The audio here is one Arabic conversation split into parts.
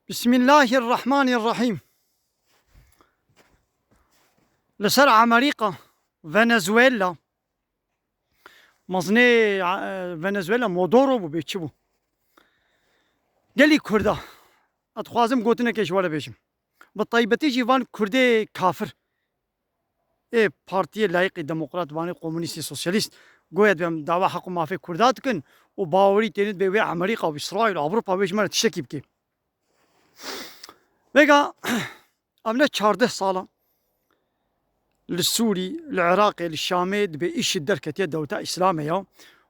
بسم الله الرحمن الرحيم. لسر عمريقة فنزويلا مزني فنزويلا مودورو بو بيتشبو قالي كردا اتخوازم قوتنا كيش ولا بيشم بالطيبتي جيفان كردي كافر اي بارتي لايقي ديمقراط واني كومونيستي سوسياليست قويت بهم دعوة حق ما في كردات كن وباوري تينت بي امريكا واسرائيل وأوروبا بيش مرة تشتكي بكي بقى امنا 14 صالة للسوري العراقي للشامي دبي ايش الدركة دولة اسلامية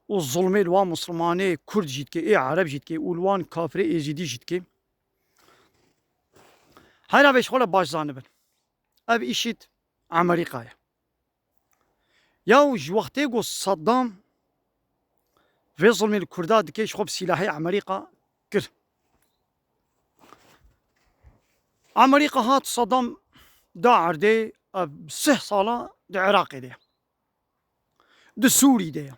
والظلمي الوان مسلماني كرد جيتكي اي عرب جيتكي والوان كافري اي زيدي جيتكي هاي بيش خولا باش زانبن اب ايشيت امريكا يا وقتي قو صدام في ظلمي الكردات دكيش خوب سلاحي امريكا كر امريكا هات صدام دا عردي اب 6 صالة دا عراقي دي دا سوري دي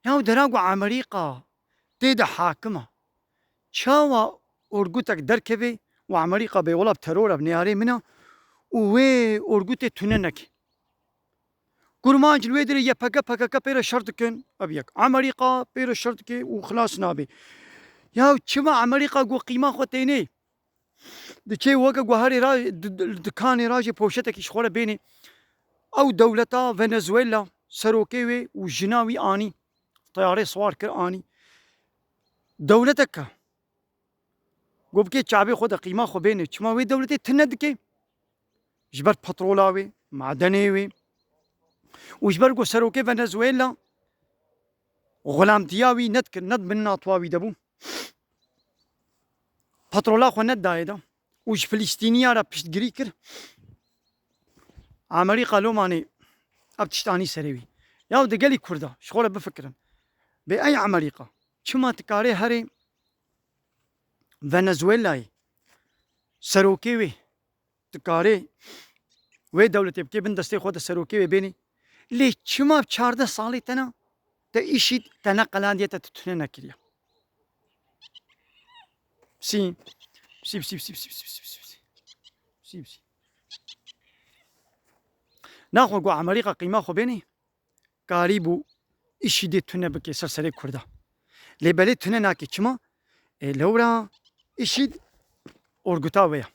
يا دراغو امريكا تيدا حاكمة شاوا أرجوتك دركبي وأمريكا بيولا بترور بنياري منا ووي أرجوتي تننك كرمانج الويدري يبقى بير شرط كن أبيك أمريكا بير شرط كي وخلاص نابي يا شما أمريكا جو قيمة خوتيني دشي وقا جوهري راج دكاني راجي بوشتك يشخوره بيني أو دولتا فنزويلا سروكيوي وجناوي آني طياري سوار كر آني دولتك قبكي شعبي خود قيمة خو بيني شما وي دولتي تندكي جبر بترولاوي معدنيوي وجبر قو سروكي فنزويلا غلام دياوي ندك ند من ناطواوي دبو بترولا خو ند دايدا وش فلسطينية را بشت جريكر أمريكا لو ماني أبتشتاني سريوي يا ود قالي كردا شغله بفكرن بأي أمريكا شما تكاري هري فنزويلا سروكيوي تكاري وي دولتي بكي بندستي خود سروكيوي بيني لي شما ب14 صالي تنا تأيشي تنقلان ديتا تتنين كريا سي سيب سيب سيب سيب سيب سيب سيب سيب سيب ناخو قو أمريكا قيمة خو بيني قاريبو إيشي دي تنين بكي سرسري كردا لي بلي تنين ناكي شما لورا إيشي أورغوتا ويا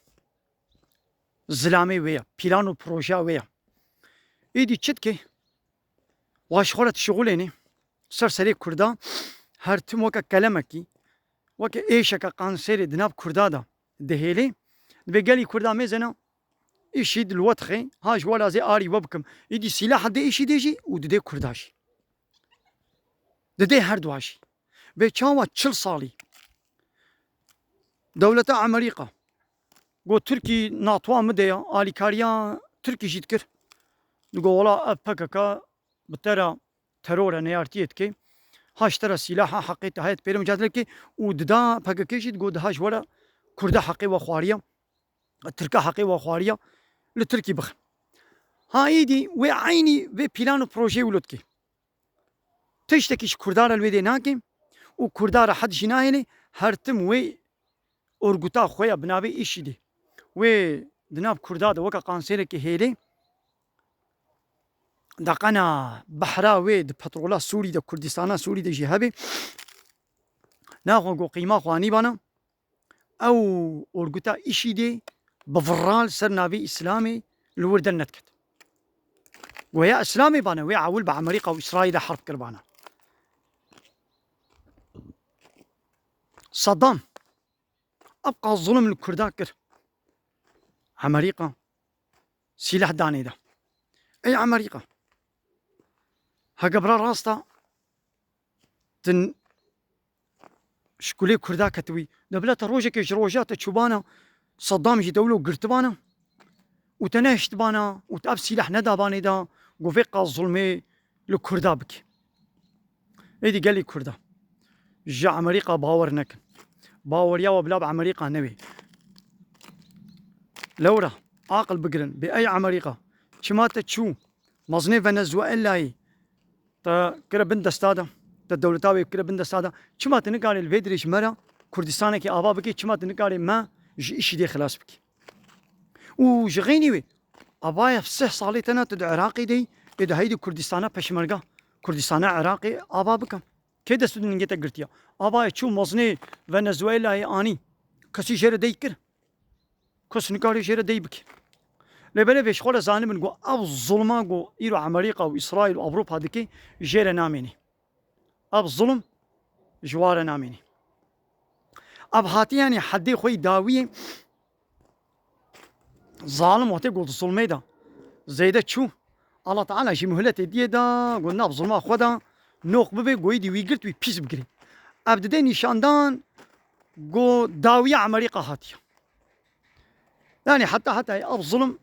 زلامي ويا بلانو بروجا ويا إيدي تشتكي واشخورة شغوليني سرسري كردا هر تم وكا كلامكي وكا ايشكا قانسيري دناب كردادا دهيلي بقالي كردا ميزنا ايشي الوطخي هاج ولا زي اري وبكم يدي سلاح دي ايشي ديجي ودي كرداشي دي هردواشي بيشاوا تشل صالي دولة امريكا قو تركي ناطوا مديا الي كاريا تركي جيتكر نقول والله ابككا بترى ترور نيارتيتكي هاش ترى سلاحها حقيقة هاي بيرم جادلكي وددا بككيشيت قود هاش ولا كردا حقي وخواريا التركا حقي وخواريا لتركي بخ هايدي وعيني في بلانو بروجي ولدكي تشتكيش كردار الويدي ناكي وكردار حد جناهلي هرتم وي أرغوتا خويا بنابي إيشي دي وي دناب كرداد وكا قانسيركي هيلي دقنا بحراوي د بترولا سوري د كردستان سوري د جهابي ناخو قيمة خواني بانا او أرغوتا إيشي دي بفرال سرنابي إسلامي الوردن نتكت ويا إسلامي بانا ويا عول بأمريكا وإسرائيل حرب كربانا صدام أبقى الظلم الكرداكر أمريكا سلاح داني ده أي أمريكا هقبرا راستا تن شكولي كردا كتوي دبلات روجك روجات تشوبانا صدام جي دولو قرتبانا وتناشت بانا وتاب سلاح ندا باني دا وفيقا الظلمي لكردا بك ايدي قال لي كردا جا امريكا باور نكن باور يا وبلاب امريكا نبي لورا عاقل بقرن باي امريكا شمات تشو مزني فنزويلا تا كرا بندستادا تا دولتاوي كرا بندستادا شما تنقال الفيدريش مرا كردستان كي آبا بكي شما تنقال ما إشي دي خلاص بك وجغيني وي أبايا في 6 صالي تنا تد عراقي دي إذا هيدي كردستانا بشمرقة كردستانا عراقي أبا بكم كده سودن نجيت قرتيا أبايا شو مصني فنزويلا هي أني كسي جرى ديكر كس نكاري جرى ديبك لبلا بيش خلا زاني من جو أب الظلمة جو إيرو أمريكا وإسرائيل وأوروبا هذيك جرى ناميني أب الظلم جوار ناميني أب هاتي يعني حدي خوي داوي ظالم وقت قلت الظلمي ده زيدت شو الله تعالى شي مهلة دي دا قلنا بظلمة خدا نوق ببي قويدي ويقرت ويبيس بقري أبدا نشاندان قو داوية عمريقة هاتية يعني حتى أب الظلم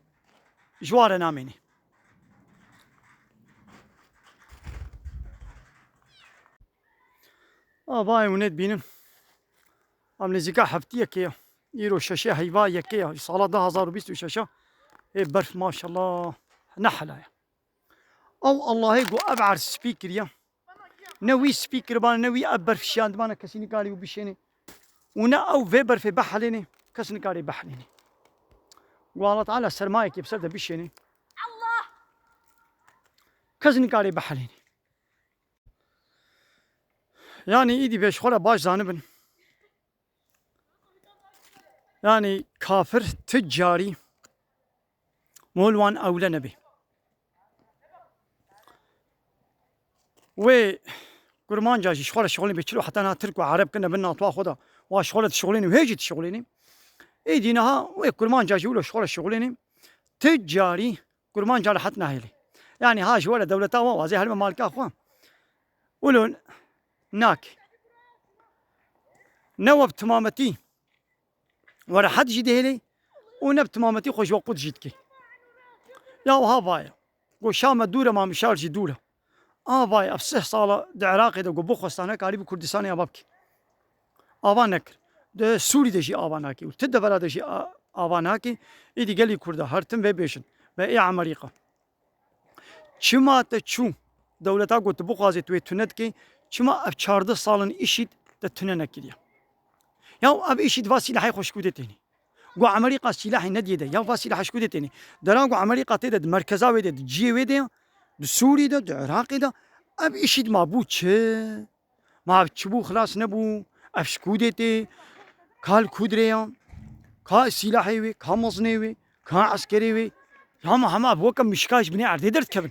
جوار ناميني باي ونيت بينم ام نزيكا حفتيه كيا يرو شاشه هيبايا كيا صاله 2020 شاشه برف ما شاء الله نحله او الله يقو ابعر سبيكر يا نوي سبيكر بان نوي ابر في شاند بانا كسيني قالي وبشيني ونا او فيبر في بحليني كسني قالي بحليني والله تعالى سرمايك بسرد بشيني الله كسني قالي بحليني يعني ايدي بيش خلا باش زانبن يعني كافر تجاري مولوان أولى نبي و قرمان جاجي شغل بيشلو حتى أنا ترك وعرب كنا بنا أطوا خدا وشغلة شغليني وهيجي شغليني إيه دينها وقرمان جاجي ولا شغليني تجاري قرمان جال حتنا هيلي يعني هاش ولا دولة وازي هالما مالك أخوان ولون ناك نوب تمامتي ورا حد جي دهلي ونب تمامتي خوش وقت جيتكي يا وها بايا قو شام الدورة ما مشال جي دورة بايا بسه صالة دا عراقي دا قو بوخستانه كاري بكردستان يا بابكي نكر دا سوري دا جي ناكي وتدا بلا دا جي ناكي ايدي قالي كردا هرتم في بيشن بأي عمريقة چما تا چو دولتا قو تبوخازي توي تندكي چما اب 14 سالن اشيد دا تننكي ديا يا اب اشيد واسي حي خوش كودتيني قو عمريقة سلاحي نديده يا فاسي لحش كودتيني دراغو عمريقة تيدا مركزا ويدا جي ويدا سوري دا عراقي دا اب اشيد ما بو چه ما بو خلاص نبو افش كودتي كال كودريا كا سلاحي وي كا مصني وي كا عسكري وي هما بوكم مشكاش بني عرضي درت كبن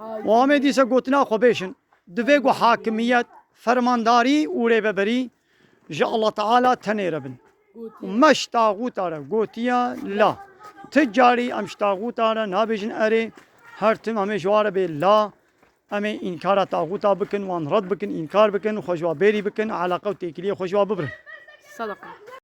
وامي ديسا قوتنا خوبيشن دفيقو حاكميات فرمانداري وريببري جاء الله تعالى تنيربن مش طاغوت على قوتيا لا تجاري امش طاغوت على نابجن اري هرتم همه جوار به لا همه انكار طاغوتا بكن وان رد بكن انكار بكن وخجوا بيري بكن علاقه وتكليه خجوا ببرن صدقه